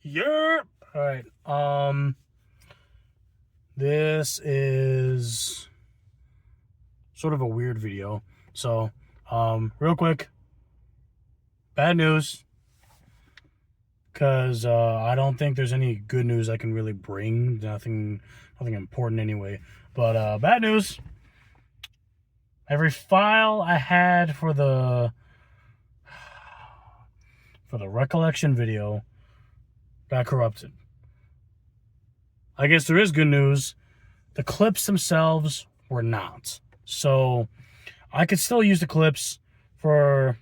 Yeah. All right. This is sort of a weird video. So, real quick, bad news, because I don't think there's any good news I can really bring. Nothing important anyway. But bad news. Every file I had for the recollection video got corrupted. I guess there is good news. The clips themselves were not. So I could still use the clips for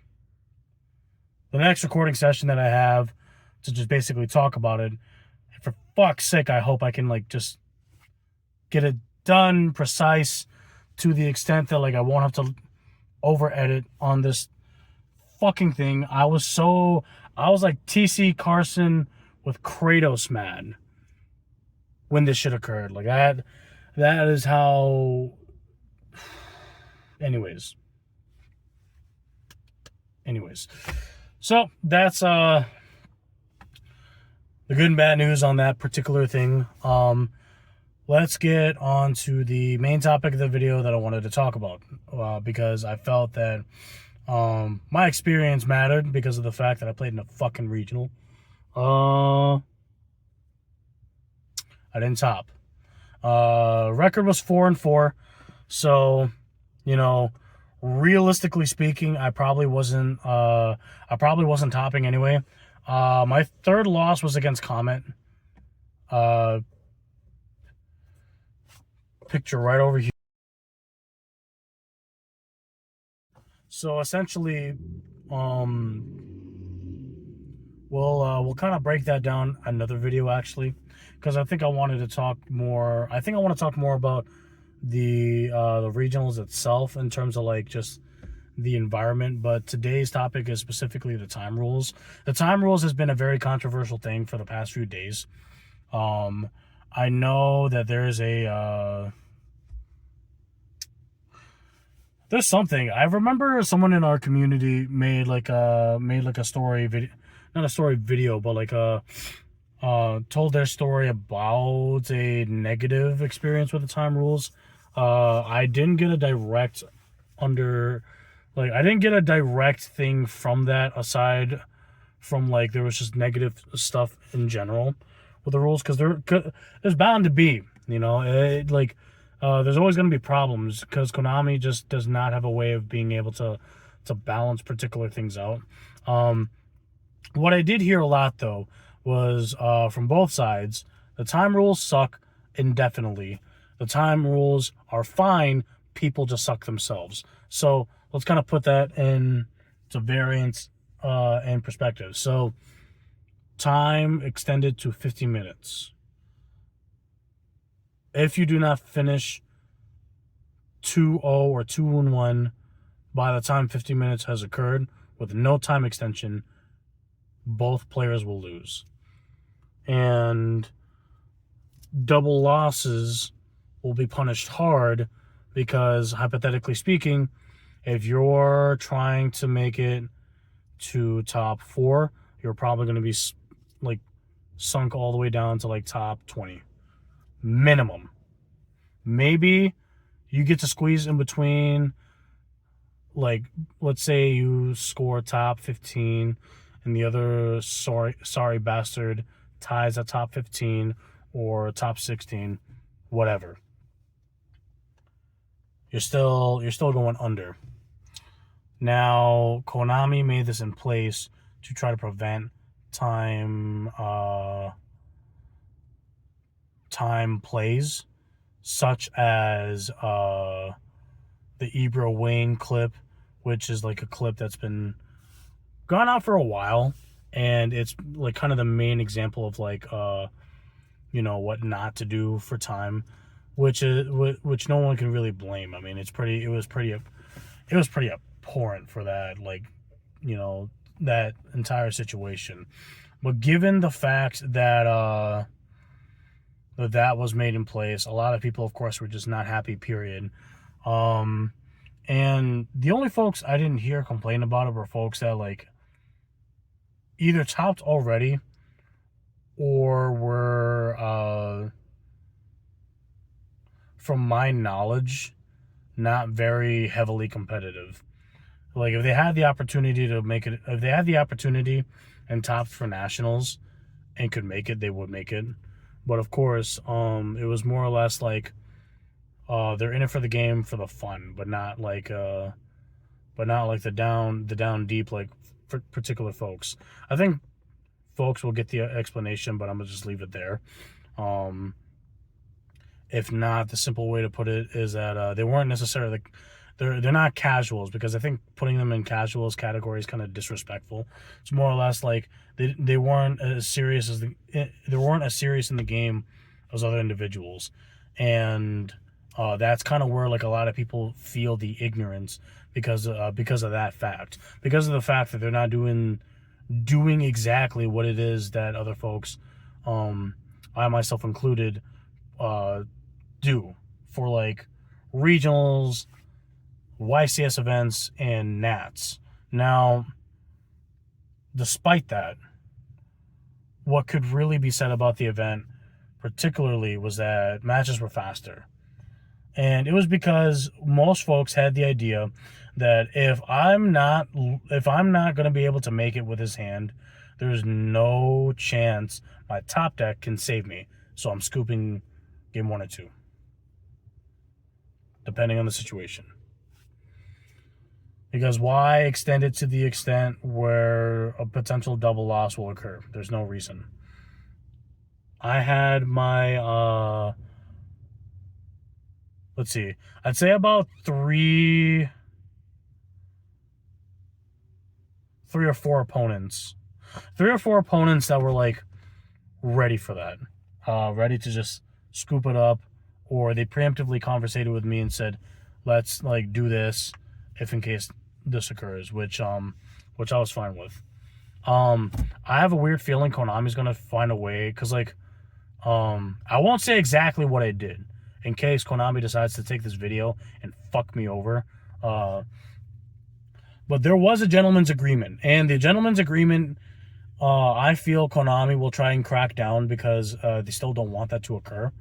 the next recording session that I have to just basically talk about it. And for fuck's sake, I hope I can just get it done, precise, to the extent that I won't have to over edit on this fucking thing. I was like TC Carson with Kratos mad when this shit occurred. That is how. Anyways. So that's the good and bad news on that particular thing. Let's get on to the main topic of the video that I wanted to talk about, because I felt that my experience mattered because of the fact that I played in a fucking regional. I didn't top. Record was 4-4, so realistically speaking, I probably wasn't topping anyway. My third loss was against Comet. Picture right over here. So essentially, we'll kind of break that down another video actually, because I think I wanted to talk more. I think I want to talk more about the regionals itself in terms of just the environment. But today's topic is specifically the time rules. The time rules has been a very controversial thing for the past few days. I know that there's something. I remember someone in our community made a story video, not a story video, but told their story about a negative experience with the time rules. I didn't get a direct thing from that, aside from there was just negative stuff in general with the rules, because there's bound to be, there's always going to be problems, because Konami just does not have a way of being able to balance particular things out. What I did hear a lot, though, was from both sides, the time rules suck indefinitely. The time rules are fine. People just suck themselves. So let's kind of put that into variance and perspective. So time extended to 50 minutes. If you do not finish 2-0 or 2-1 by the time 50 minutes has occurred with no time extension, both players will lose. And double losses will be punished hard, because hypothetically speaking, if you're trying to make it to top 4, you're probably going to be sunk all the way down to top 20 minimum. Maybe you get to squeeze in between, let's say you score top 15 and the other sorry bastard ties at top 15 or top 16, whatever. You're still going under. Now, Konami made this in place to try to prevent time plays, such as the Ibra Wayne clip, which is a clip that's been gone out for a while, and it's kind of the main example of what not to do for time, which no one can really blame. I mean, it was pretty abhorrent for that, that entire situation. But given the fact that that was made in place, a lot of people, of course, were just not happy, period. And the only folks I didn't hear complain about it were folks that either topped already or were, from my knowledge, not very heavily competitive. Like, if they had the opportunity to make it, if they had the opportunity and topped for nationals and could make it, they would make it. But of course, it was more or less like, they're in it for the game, for the fun, but not like the down deep, like, for particular folks. I think folks will get the explanation, but I'm gonna just leave it there. Um, if not, the simple way to put it is that they weren't necessarily like, they're not casuals, because I think putting them in casuals category is kind of disrespectful. It's more or less like they weren't as serious as they weren't as serious in the game as other individuals, and that's kind of where, like, a lot of people feel the ignorance because of that fact, because of the fact that they're not doing exactly what it is that other folks, I myself included, uh, do for, like, regionals, YCS events, and Nats. Now, despite that, what could really be said about the event particularly was that matches were faster. And it was because most folks had the idea that if I'm not going to be able to make it with his hand, there's no chance my top deck can save me. So I'm scooping game 1 or 2, depending on the situation. Because why extend it to the extent where a potential double loss will occur? There's no reason. I had my, let's see, I'd say about three or four opponents. 3 or 4 opponents that were, like, ready for that. Ready to just scoop it up. Or they preemptively conversated with me and said, let's, like, do this if in case this occurs, which I was fine with. I have a weird feeling Konami's gonna find a way, because, like, I won't say exactly what I did in case Konami decides to take this video and fuck me over. But there was a gentleman's agreement, and the gentleman's agreement, I feel Konami will try and crack down, because they still don't want that to occur.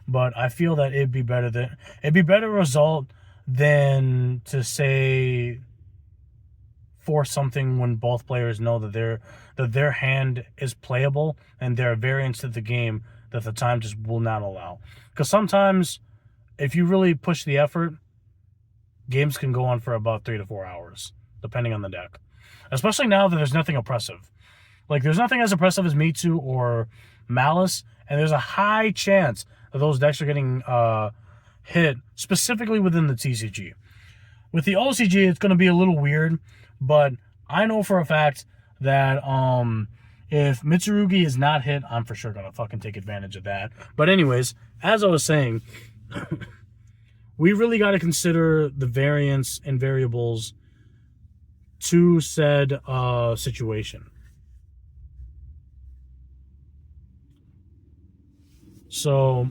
But I feel that it'd be better result than to say force something when both players know that their hand is playable and there are variants to the game that the time just will not allow. Because sometimes, if you really push the effort, games can go on for about 3 to 4 hours, depending on the deck. Especially now that there's nothing oppressive. Like, there's nothing as oppressive as Mitsu or Malice, and there's a high chance that those decks are getting hit, specifically within the TCG. With the OCG, it's going to be a little weird, but I know for a fact that if Mitsurugi is not hit, I'm for sure going to fucking take advantage of that. But anyways, as I was saying, we really got to consider the variance and variables to said situation. So,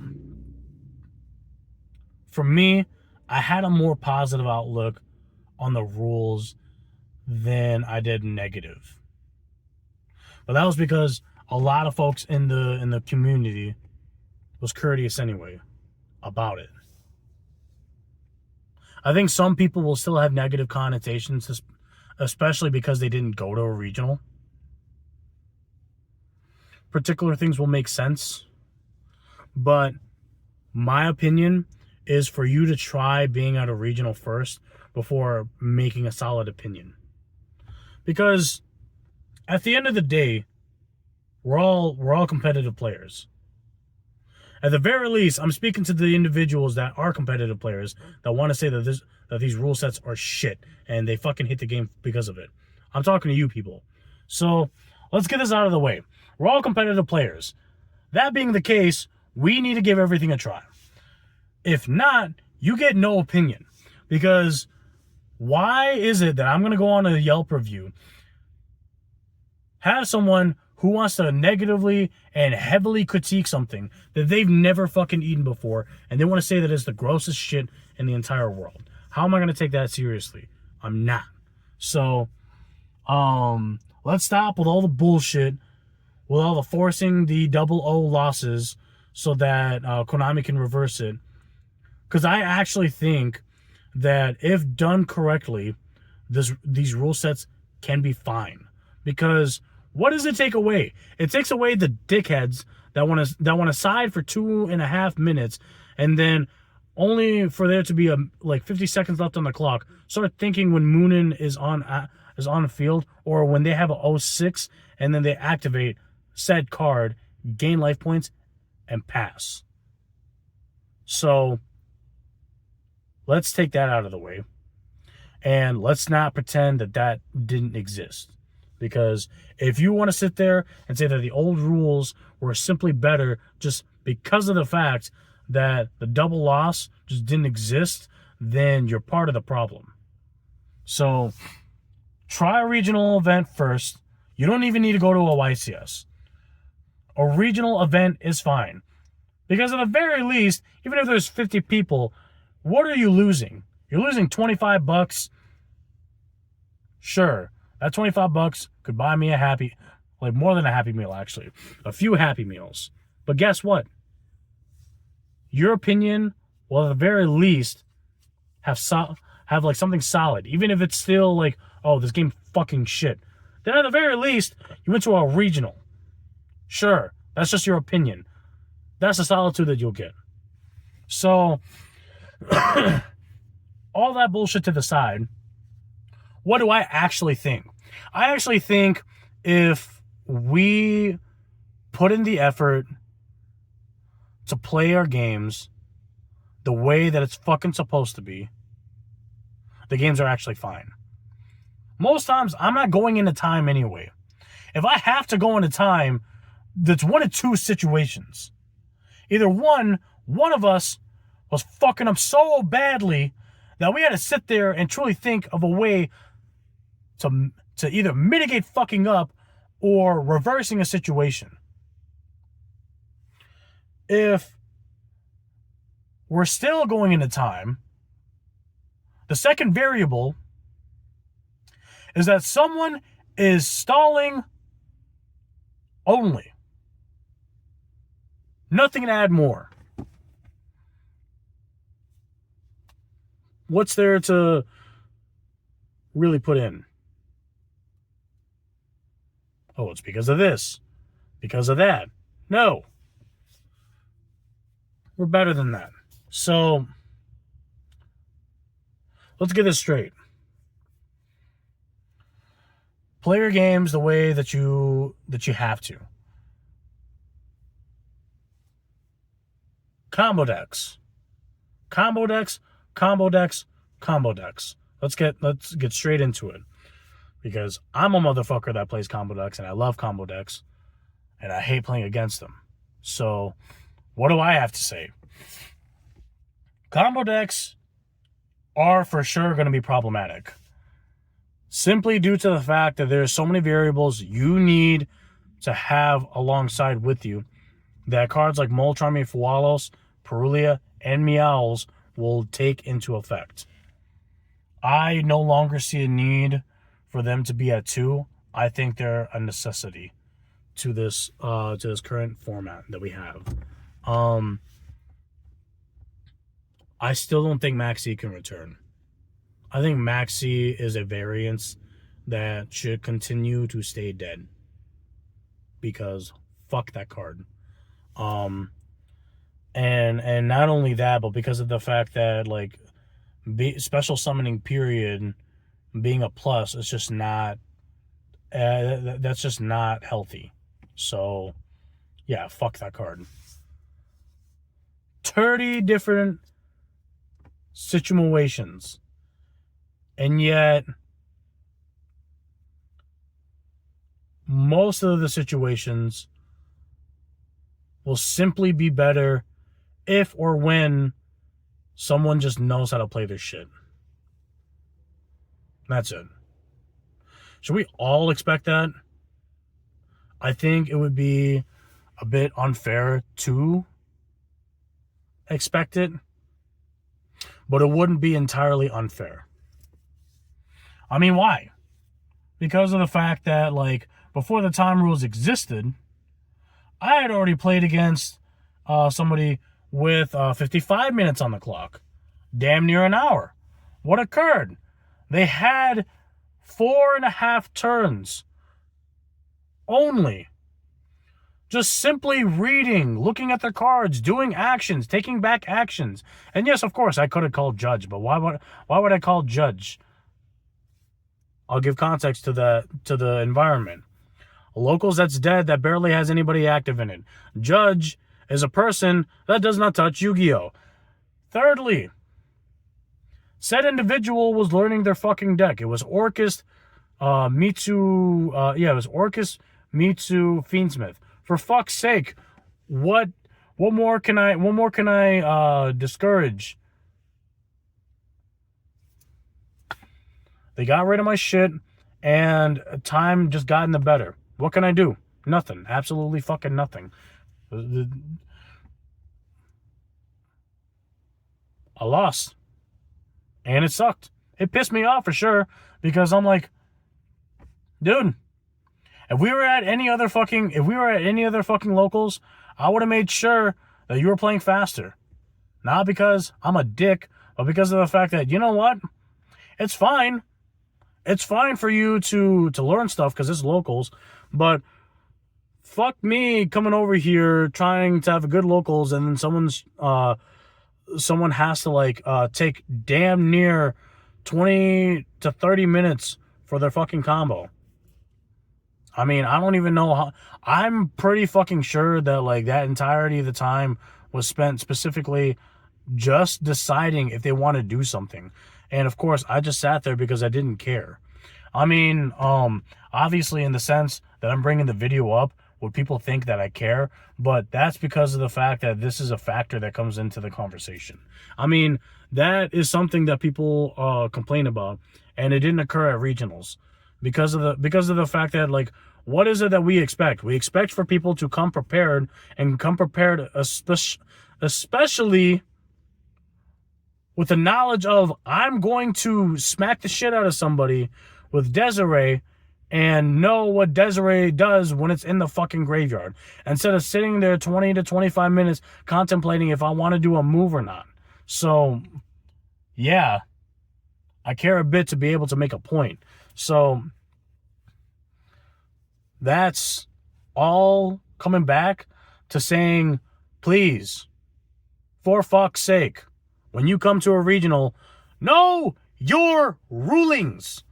for me, I had a more positive outlook on the rules than I did negative. But that was because a lot of folks in the community was courteous anyway about it. I think some people will still have negative connotations, especially because they didn't go to a regional. Particular things will make sense, but my opinion is for you to try being at a regional first before making a solid opinion. Because at the end of the day, we're all competitive players. At the very least, I'm speaking to the individuals that are competitive players that want to say that these rule sets are shit and they fucking hate the game because of it. I'm talking to you people. So let's get this out of the way. We're all competitive players. That being the case, we need to give everything a try. If not, you get no opinion. Because why is it that I'm going to go on a Yelp review, have someone who wants to negatively and heavily critique something that they've never fucking eaten before, and they want to say that it's the grossest shit in the entire world? How am I going to take that seriously? I'm not. So, let's stop with all the bullshit. with all the forcing the double O losses so that Konami can reverse it. Because I actually think that if done correctly, these rule sets can be fine. Because what does it take away? It takes away the dickheads that want to side for 2.5 minutes, and then only for there to be like 50 seconds left on the clock, start thinking when Moonin is on the field, or when they have a 06 and then they activate said card, gain life points, and pass. So let's take that out of the way. And let's not pretend that didn't exist. Because if you want to sit there and say that the old rules were simply better just because of the fact that the double loss just didn't exist, then you're part of the problem. So try a regional event first. You don't even need to go to a YCS. A regional event is fine. Because at the very least, even if there's 50 people, what are you losing? You're losing $25. Sure, that $25 could buy me more than a Happy Meal, actually. A few Happy Meals. But guess what? Your opinion will at the very least have like something solid. Even if it's still like, oh, this game fucking shit. Then at the very least, you went to a regional. Sure, that's just your opinion. That's the solitude that you'll get. So, all that bullshit to the side, what do I actually think? I actually think if we put in the effort to play our games the way that it's fucking supposed to be, the games are actually fine. Most times, I'm not going into time anyway. If I have to go into time, that's one of two situations. Either one of us was fucking up so badly that we had to sit there and truly think of a way to either mitigate fucking up or reversing a situation. If we're still going into time, the second variable is that someone is stalling only. Nothing to add more. What's there to really put in? Oh, it's because of this. Because of that. No. We're better than that. So, let's get this straight. Play your games the way that you have to. Combo decks. Combo decks, combo decks, combo decks. Let's get straight into it. Because I'm a motherfucker that plays combo decks, and I love combo decks, and I hate playing against them. So, what do I have to say? Combo decks are for sure going to be problematic. Simply due to the fact that there's so many variables you need to have alongside with you that cards like Moltrami, Fualos, Perulia, and Meowls will take into effect. I no longer see a need for them to be at 2. I think they're a necessity to this current format that we have. I still don't think Maxi can return. I think Maxi is a variance that should continue to stay dead. Because fuck that card. And not only that, but because of the fact that like special summoning period being a plus is just not that's just not healthy. So yeah, fuck that card. 30 different situations, and yet most of the situations will simply be better if or when someone just knows how to play their shit. That's it. Should we all expect that? I think it would be a bit unfair to expect it, but it wouldn't be entirely unfair. I mean, why? Because of the fact that, like, before the time rules existed, I had already played against somebody with 55 minutes on the clock, damn near an hour. What occurred? They had 4.5 turns only. Just simply reading, looking at the cards, doing actions, taking back actions. And yes, of course, I could have called judge, but why would I call judge? I'll give context to the environment. Locals, that's dead, that barely has anybody active in it. Judge is a person that does not touch Yu-Gi-Oh! Thirdly, said individual was learning their fucking deck. It was Orcus Mitsu, it was Orcus Mitsu Fiendsmith. For fuck's sake, what more can I discourage? They got rid of my shit, and time just got in the better. What can I do? Nothing. Absolutely fucking nothing. I lost. And it sucked. It pissed me off for sure, because I'm like, dude, if we were at any other fucking locals, I would have made sure that you were playing faster. Not because I'm a dick, but because of the fact that, you know what? It's fine. It's fine for you to learn stuff because it's locals, but fuck me coming over here trying to have a good locals and then someone has to take damn near 20 to 30 minutes for their fucking combo. I mean, I don't even know how. I'm pretty fucking sure that that entirety of the time was spent specifically just deciding if they want to do something. And of course, I just sat there because I didn't care. I mean, obviously in the sense that I'm bringing the video up, would people think that I care? But that's because of the fact that this is a factor that comes into the conversation. I mean, that is something that people complain about, and it didn't occur at regionals because of the fact that what is it that we expect? We expect for people to come prepared, especially with the knowledge of I'm going to smack the shit out of somebody with Desiree and know what Desiree does when it's in the fucking graveyard, instead of sitting there 20 to 25 minutes contemplating if I want to do a move or not. So, yeah, I care a bit to be able to make a point. So, that's all coming back to saying, please, for fuck's sake, when you come to a regional, know your rulings.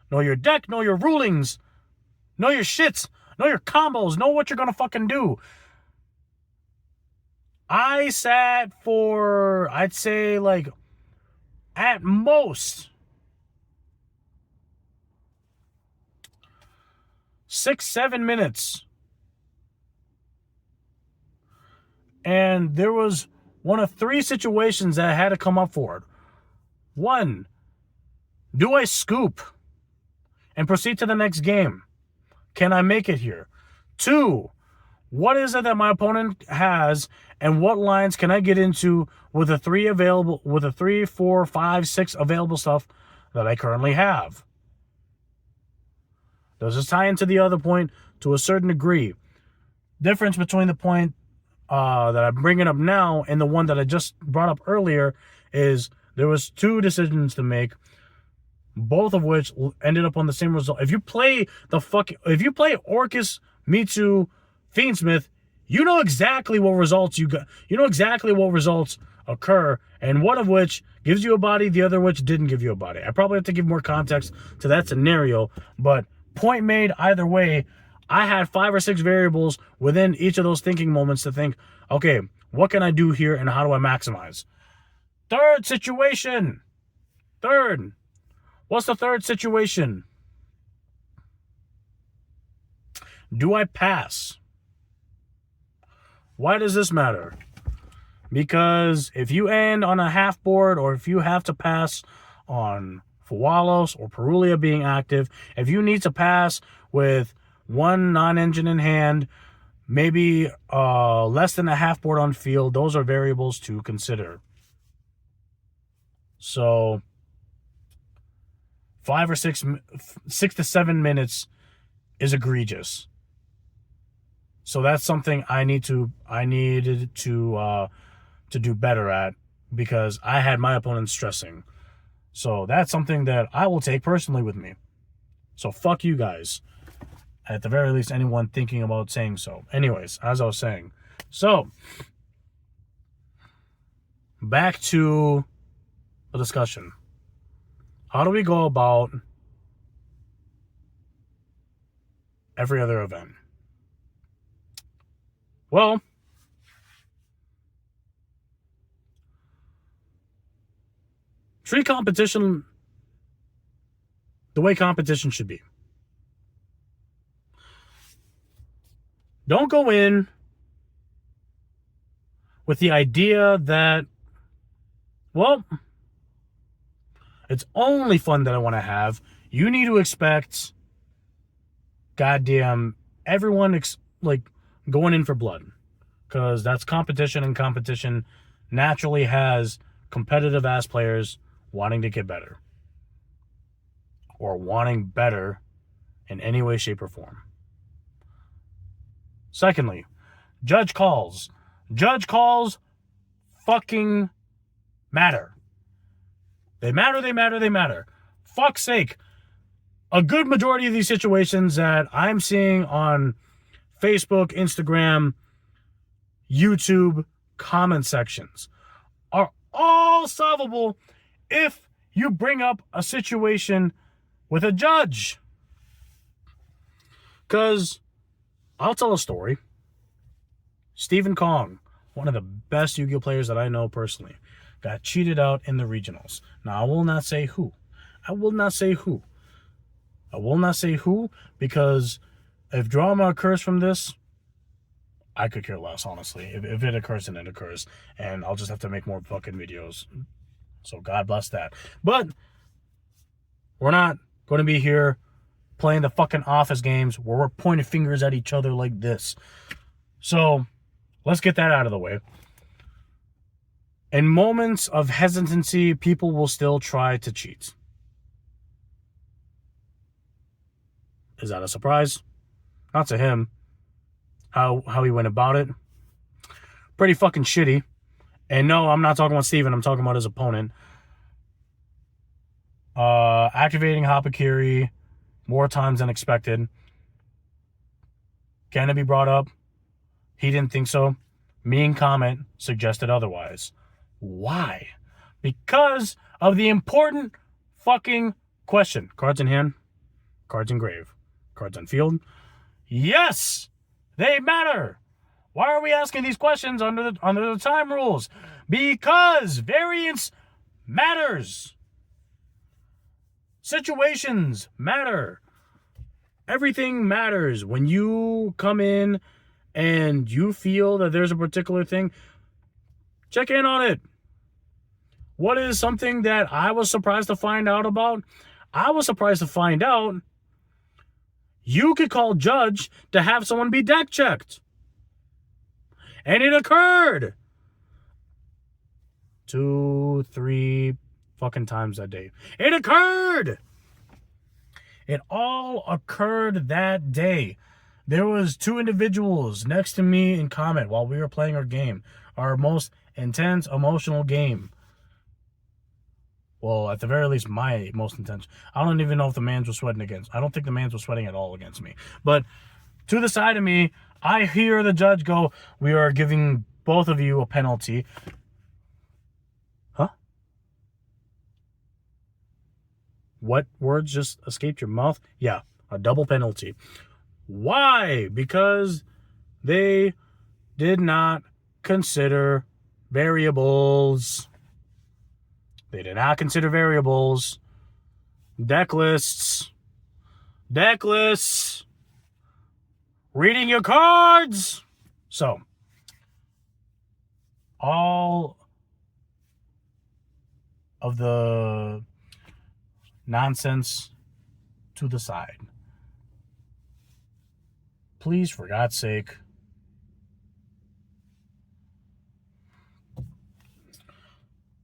Know your deck, know your rulings, know your shits, know your combos, know what you're going to fucking do. I sat for, I'd say, at most 6-7 minutes. And there was one of 3 situations that I had to come up for it. 1, do I scoop and proceed to the next game? Can I make it here? 2, what is it that my opponent has, and what lines can I get into with the 3, 4, 5, 6 available stuff that I currently have? Does this tie into the other point to a certain degree? Difference between the point that I'm bringing up now and the one that I just brought up earlier is there was 2 decisions to make, both of which ended up on the same result. If you play Orcus Mitsu Fiendsmith, you know exactly what results you got. You know exactly what results occur, and one of which gives you a body, the other which didn't give you a body. I probably have to give more context to that scenario, but point made either way. I had 5 or 6 variables within each of those thinking moments to think, okay, what can I do here and how do I maximize? Third situation. What's the third situation? Do I pass? Why does this matter? Because if you end on a half board, or if you have to pass on Fualos or Perulia being active, if you need to pass with 1 non-engine in hand, maybe less than a half board on field, those are variables to consider. So 5 or 6 to 7 minutes is egregious. So that's something I needed to do better at, because I had my opponents stressing. So that's something that I will take personally with me. So fuck you guys. At the very least, anyone thinking about saying so. Anyways, as I was saying. So, back to the discussion. How do we go about every other event? Well, treat competition the way competition should be. Don't go in with the idea that, well, it's only fun that I want to have. You need to expect goddamn everyone going in for blood, because that's competition, and competition naturally has competitive ass players wanting to get better or wanting better in any way, shape, or form. Secondly, judge calls. Judge calls fucking matter. They matter. Fuck's sake. A good majority of these situations that I'm seeing on Facebook, Instagram, YouTube comment sections are all solvable if you bring up a situation with a judge. Because I'll tell a story. Stephen Kong, one of the best Yu-Gi-Oh players that I know personally, got cheated out in the regionals. Now, I will not say who, because if drama occurs from this, I could care less, honestly. If it occurs, then it occurs. And I'll just have to make more fucking videos. So God bless that. But we're not going to be here playing the fucking office games where we're pointing fingers at each other like this. So let's get that out of the way. In moments of hesitancy, people will still try to cheat. Is that a surprise? Not to him. How he went about it, pretty fucking shitty. And no, I'm not talking about Steven. I'm talking about his opponent. Activating Hapakiri more times than expected. Can it be brought up? He didn't think so. Me and Comment suggested otherwise. Why? Because of the important fucking question. Cards in hand, cards in grave, cards on field. Yes, they matter. Why are we asking these questions under the time rules? Because variance matters. Situations matter. Everything matters. When you come in and you feel that there's a particular thing, check in on it. What is something that I was surprised to find out about? I was surprised to find out you could call judge to have someone be deck checked. And it occurred 2, 3 fucking times that day. It occurred. It all occurred that day. There was 2 individuals next to me in Comment while we were playing our game. Our most intense, emotional game. Well, at the very least, my most intense. I don't even know if the mans were sweating against. I don't think the mans were sweating at all against me. But to the side of me, I hear the judge go, "We are giving both of you a penalty." Huh? What words just escaped your mouth? Yeah, a double penalty. Why? Because they did not consider variables. They did not consider variables. Deck lists. Reading your cards. So, all of the nonsense to the side. Please, for God's sake,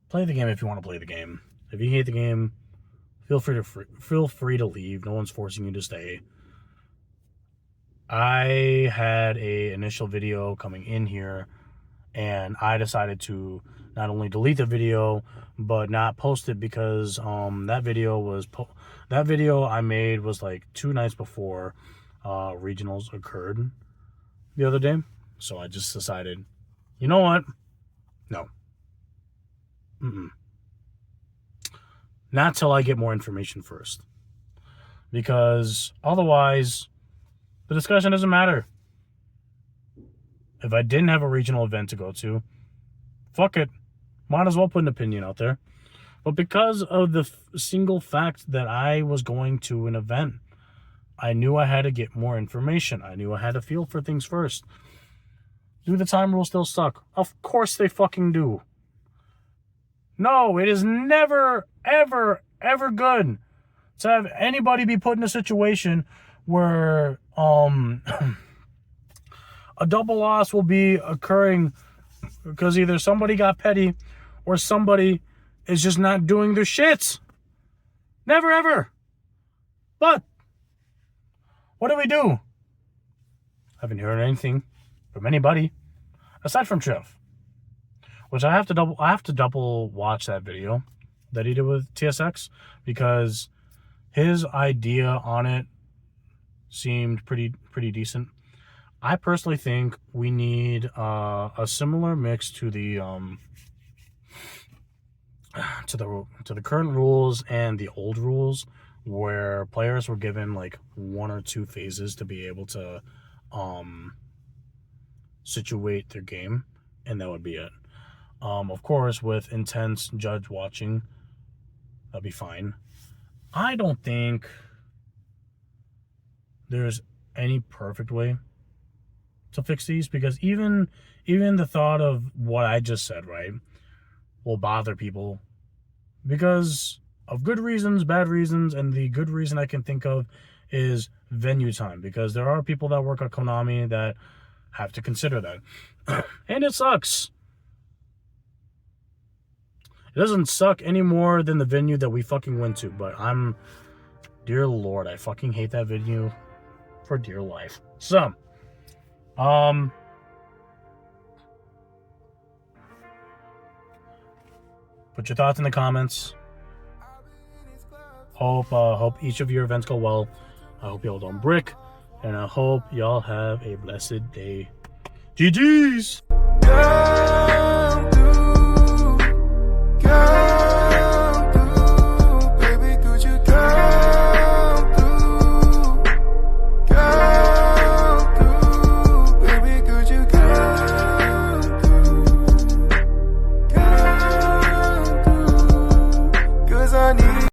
play the game if you want to play the game. If you hate the game, feel free to leave. No one's forcing you to stay. I had a initial video coming in here, and I decided to not only delete the video but not post it because that video I made was like 2 nights before regionals occurred the other day. So I just decided, you know what? No. Not till I get more information first. Because otherwise, the discussion doesn't matter. If I didn't have a regional event to go to, fuck it. Might as well put an opinion out there. But because of the single fact that I was going to an event, I knew I had to get more information. I knew I had to feel for things first. Do the time rules still suck? Of course they fucking do. No, it is never, ever, ever good to have anybody be put in a situation where a double loss will be occurring because either somebody got petty or somebody is just not doing their shit. Never ever. But what do? I haven't heard anything from anybody aside from Trev, which I have to double watch that video that he did with TSX because his idea on it seemed pretty decent. I personally think we need a similar mix to the current rules and the old rules, where players were given like 1 or 2 phases to be able to situate their game, and that would be it. Of course, with intense judge watching, that'd be fine. I don't think there's any perfect way to fix these, because even the thought of what I just said, right, will bother people because of good reasons, bad reasons, and the good reason I can think of is venue time, because there are people that work at Konami that have to consider that. And it sucks. It doesn't suck any more than the venue that we fucking went to, but dear Lord, I fucking hate that venue for dear life. So, put your thoughts in the comments. Hope each of your events go well. I hope y'all don't brick, and I hope y'all have a blessed day. GG's!